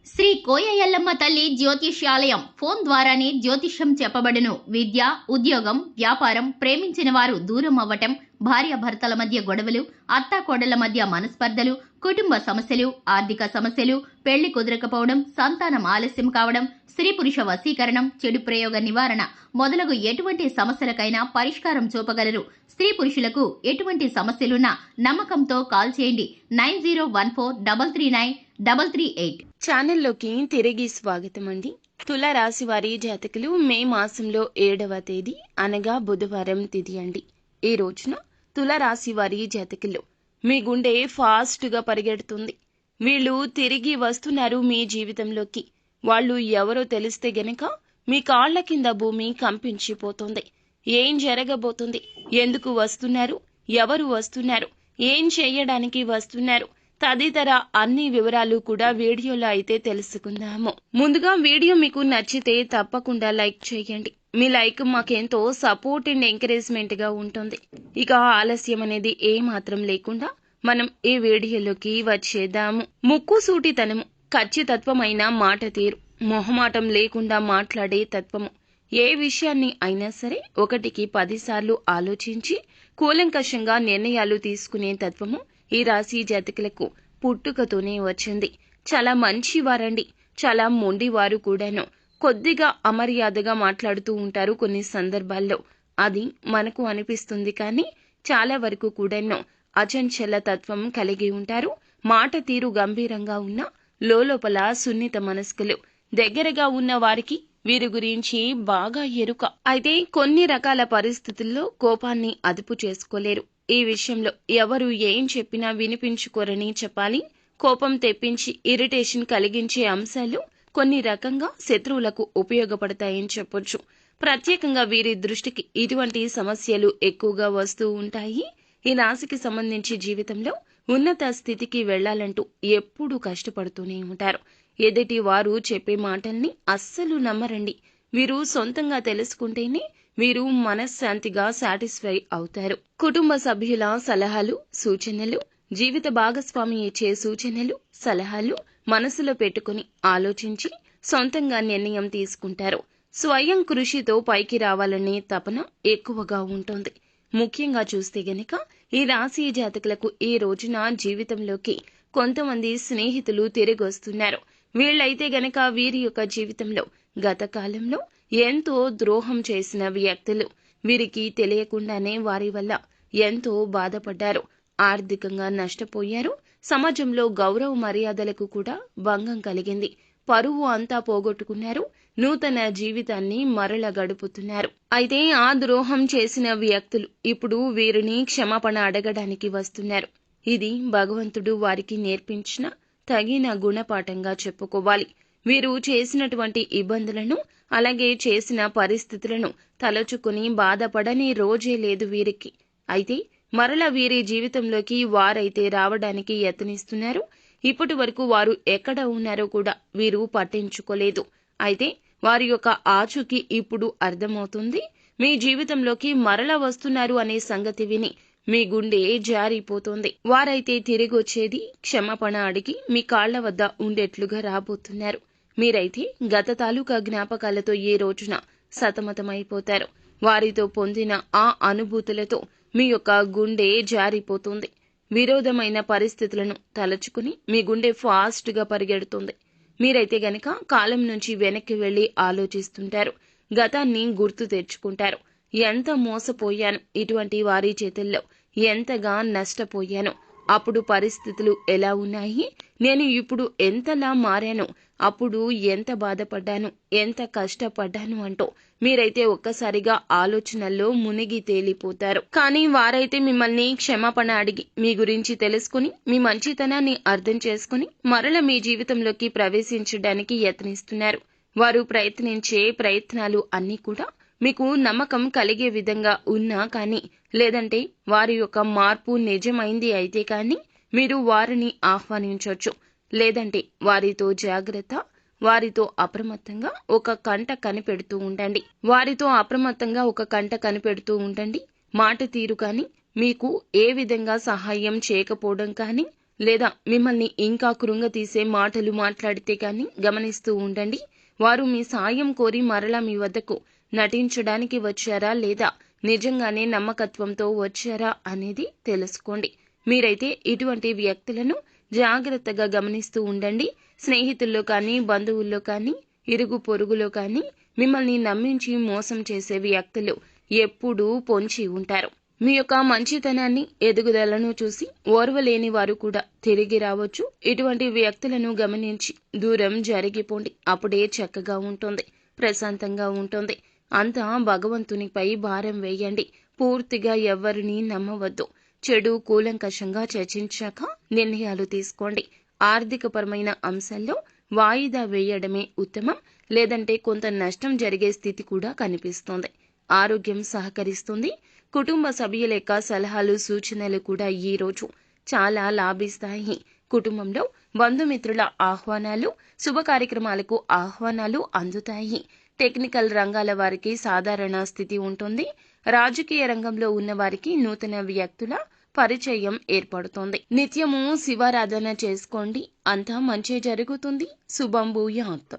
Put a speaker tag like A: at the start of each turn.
A: శ్రీ కోయ ఎల్లమ్మ తల్లి జ్యోతిష్యాలయం ఫోన్ ద్వారానే జ్యోతిష్యం చెప్పబడును. విద్య, ఉద్యోగం, వ్యాపారం, ప్రేమించిన వారు దూరం అవ్వటం, భార్యాభర్తల మధ్య గొడవలు, అత్తాకోడళ్ల మధ్య మనస్పర్ధలు, కుటుంబ సమస్యలు, ఆర్థిక సమస్యలు, పెళ్లి కుదరకపోవడం, సంతానం ఆలస్యం కావడం, స్త్రీ పురుష వశీకరణం, చెడు ప్రయోగ నివారణ మొదలగు ఎటువంటి సమస్యలకైనా పరిష్కారం చూపగలరు. స్త్రీ పురుషులకు ఎటువంటి సమస్యలున్నా నమ్మకంతో కాల్ చేయండి. 9014339338.
B: ఛానల్లోకి తిరిగి స్వాగతం అండి. తులారాశి వారి జాతకులు మే మాసంలో 7వ తేదీ అనగా బుధవారం తిథి అండి. ఈ రోజున తులారాశి వారి జాతకులు మీ గుండె ఫాస్ట్గా పరిగెడుతుంది. వీళ్ళు తిరిగి వస్తున్నారు మీ జీవితంలోకి. వాళ్ళు ఎవరో తెలిస్తే గనక మీ కాళ్ల కింద భూమి కంపించిపోతుంది. ఏం జరగబోతుంది, ఎందుకు వస్తున్నారు, ఎవరు వస్తున్నారు, ఏం చేయడానికి వస్తున్నారు తదితర అన్ని వివరాలు కూడా వీడియోలో అయితే తెలుసుకుందాము. ముందుగా వీడియో మీకు నచ్చితే తప్పకుండా లైక్ చేయండి. మీ లైక్ మాకెంతో సపోర్ట్ అండ్ ఎంకరేజ్మెంట్ గా ఉంటుంది. ఇక ఆలస్యం అనేది ఏ మాత్రం లేకుండా మనం ఈ వీడియోలోకి వచ్చేద్దాము. ముక్కుసూటితనము, ఖచ్చితత్వమైన మాట తీరు, మొహమాటం లేకుండా మాట్లాడే తత్వము, ఏ విషయాన్ని అయినా సరే 1కి 10 సార్లు ఆలోచించి కూలంకషంగా నిర్ణయాలు తీసుకునే తత్వము ఈ రాశి జాతకులకు పుట్టుకతోనే వచ్చింది. చాలా మంచివారండి. చాలా మొండివారు కూడాను. కొద్దిగా అమర్యాదగా మాట్లాడుతూ ఉంటారు కొన్ని సందర్భాల్లో. అది మనకు అనిపిస్తుంది, కానీ చాలా వరకు కూడాను అచంచల తత్వం కలిగి ఉంటారు. మాట తీరు గంభీరంగా ఉన్న లోపల సున్నిత మనస్కులు. దగ్గరగా ఉన్న వారికి వీరి గురించి బాగా ఎరుక. అయితే కొన్ని రకాల పరిస్థితుల్లో కోపాన్ని అదుపు చేసుకోలేరు. ఈ విషయంలో ఎవరు ఏం చెప్పినా వినిపించుకోరని చెప్పాలి. కోపం తెప్పించి ఇరిటేషన్ కలిగించే అంశాలు కొన్ని రకంగా శత్రువులకు ఉపయోగపడతాయని చెప్పొచ్చు. ప్రత్యేకంగా వీరి దృష్టికి ఇటువంటి సమస్యలు ఎక్కువగా వస్తూ ఉంటాయి. ఈ రాశికి సంబంధించి జీవితంలో ఉన్నత స్థితికి వెళ్లాలంటూ ఎప్పుడూ కష్టపడుతూనే ఉంటారు. ఎదుటి వారు చెప్పే మాటల్ని అస్సలు నమ్మరండి. వీరు సొంతంగా తెలుసుకుంటేనే వీరు మనశ్శాంతిగా సాటిస్ఫై అవుతారు. కుటుంబ సభ్యుల సలహాలు, సూచనలు, జీవిత భాగస్వామి ఇచ్చే సూచనలు, సలహాలు మనసులో పెట్టుకుని ఆలోచించి సొంతంగా నిర్ణయం తీసుకుంటారు. స్వయం కృషితో పైకి రావాలనే తపన ఎక్కువగా ఉంటుంది. ముఖ్యంగా చూస్తే గనక ఈ రాశి జాతకులకు ఈ రోజున జీవితంలోకి కొంతమంది స్నేహితులు తిరిగి వస్తున్నారు. వీళ్ళైతే గనక వీరి యొక్క జీవితంలో గత కాలంలో ఎంతో ద్రోహం చేసిన వ్యక్తులు. వీరికి తెలియకుండానే వారి వల్ల ఎంతో బాధపడ్డారు, ఆర్థికంగా నష్టపోయారు. సమాజంలో గౌరవ మర్యాదలకు కూడా భంగం కలిగింది. పరువు అంతా పోగొట్టుకున్నారు. నూతన జీవితాన్ని మరల గడుపుతున్నారు. అయితే ఆ ద్రోహం చేసిన వ్యక్తులు ఇప్పుడు వీరిని క్షమాపణ అడగడానికి వస్తున్నారు. ఇది భగవంతుడు వారికి నేర్పించిన తగిన గుణపాఠంగా చెప్పుకోవాలి. వీరు చేసినటువంటి ఇబ్బందులను, అలాగే చేసిన పరిస్థితులను తలచుకుని బాధపడని రోజే లేదు వీరికి. అయితే మరల వీరి జీవితంలోకి వారైతే రావడానికి యత్నిస్తున్నారు. ఇప్పటి వరకు వారు ఎక్కడ ఉన్నారో కూడా వీరు పట్టించుకోలేదు. అయితే వారి యొక్క ఆచూకీ ఇప్పుడు అర్థమవుతుంది. మీ జీవితంలోకి మరల వస్తున్నారు అనే సంగతి విని మీ గుండె జారిపోతుంది. వారైతే తిరిగి వచ్చేది క్షమాపణ అడిగి మీ కాళ్ల వద్ద ఉండేట్లుగా రాబోతున్నారు. మీరైతే గత తాలూకా జ్ఞాపకాలతో ఏ రోజున సతమతమైపోతారు. వారితో పొందిన ఆ అనుభూతులతో మీ యొక్క గుండె జారిపోతుంది. విరోధమైన పరిస్థితులను తలచుకుని మీ గుండె ఫాస్ట్ గా పరిగెడుతుంది. మీరైతే గనక కాలం నుంచి వెనక్కి వెళ్లి ఆలోచిస్తుంటారు. గతాన్ని గుర్తు తెచ్చుకుంటారు. ఎంత మోసపోయాను, ఇటువంటి వారి చేతుల్లో ఎంతగా నష్టపోయాను, అప్పుడు పరిస్థితులు ఎలా ఉన్నాయి, నేను ఇప్పుడు ఎంతలా మారాను, అప్పుడు ఎంత బాధపడ్డాను, ఎంత కష్టపడ్డాను అంటూ మీరైతే ఒక్కసారిగా ఆలోచనల్లో మునిగి తేలిపోతారు. కానీ వారైతే మిమ్మల్ని క్షమాపణ అడిగి మీ గురించి తెలుసుకుని మీ మంచితనాన్ని అర్థం చేసుకుని మరల మీ జీవితంలోకి ప్రవేశించడానికి యత్నిస్తున్నారు. వారు ప్రయత్నించే ప్రయత్నాలు అన్నీ కూడా మీకు నమ్మకం కలిగే విధంగా ఉన్నా కానీ, లేదంటే వారి యొక్క మార్పు నిజమైంది అయితే కానీ మీరు వారిని ఆహ్వానించవచ్చు. లేదంటే వారితో జాగ్రత్త, వారితో అప్రమత్తంగా ఒక కంట కనిపెడుతూ ఉండండి. మాట తీరు కానీ, మీకు ఏ విధంగా సహాయం చేయకపోవడం కానీ, లేదా మిమ్మల్ని ఇంకా కృంగతీసే మాటలు మాట్లాడితే కానీ గమనిస్తూ ఉండండి. వారు మీ సాయం కోరి మరలా మీ వద్దకు నటించడానికి వచ్చారా లేదా నిజంగానే నమ్మకత్వంతో వచ్చారా అనేది తెలుసుకోండి. మీరైతే ఇటువంటి వ్యక్తులను జాగ్రత్తగా గమనిస్తూ ఉండండి. స్నేహితుల్లో కానీ బంధువుల్లో కానీ ఇరుగు పొరుగులో కానీ మిమ్మల్ని నమ్మించి మోసం చేసే వ్యక్తులు ఎప్పుడూ పొంచి ఉంటారు. మీ యొక్క మంచితనాన్ని ఎదుగుదలను చూసి ఓర్వలేని వారు కూడా తిరిగి రావచ్చు. ఇటువంటి వ్యక్తులను గమనించి దూరం జరిగిపోండి. అప్పుడే చక్కగా ఉంటుంది, ప్రశాంతంగా ఉంటుంది. అంతా భగవంతునిపై భారం వేయండి. పూర్తిగా ఎవ్వరిని నమ్మవద్దు. చెడు కూలంకషంగా చర్చించాక నిర్ణయాలు తీసుకోండి. ఆర్థికపరమైన అంశాల్లో వాయిదా వేయడమే ఉత్తమం. లేదంటే కొంత నష్టం జరిగే స్థితి కూడా కనిపిస్తోంది. ఆరోగ్యం సహకరిస్తుంది. కుటుంబ సభ్యుల యొక్క సలహాలు సూచనలు కూడా ఈ రోజు చాలా లాభిస్తాయి. కుటుంబంలో బంధుమిత్రుల ఆహ్వానాలు, శుభ కార్యక్రమాలకు ఆహ్వానాలు అందుతాయి. టెక్నికల్ రంగాల వారికి సాధారణ స్థితి ఉంటుంది. రాజకీయ రంగంలో ఉన్న వారికి నూతన వ్యక్తుల పరిచయం ఏర్పడుతోంది. నిత్యము శివారాధన చేసుకోండి. అంతా మంచి జరుగుతుంది. శుభం భూయాత్.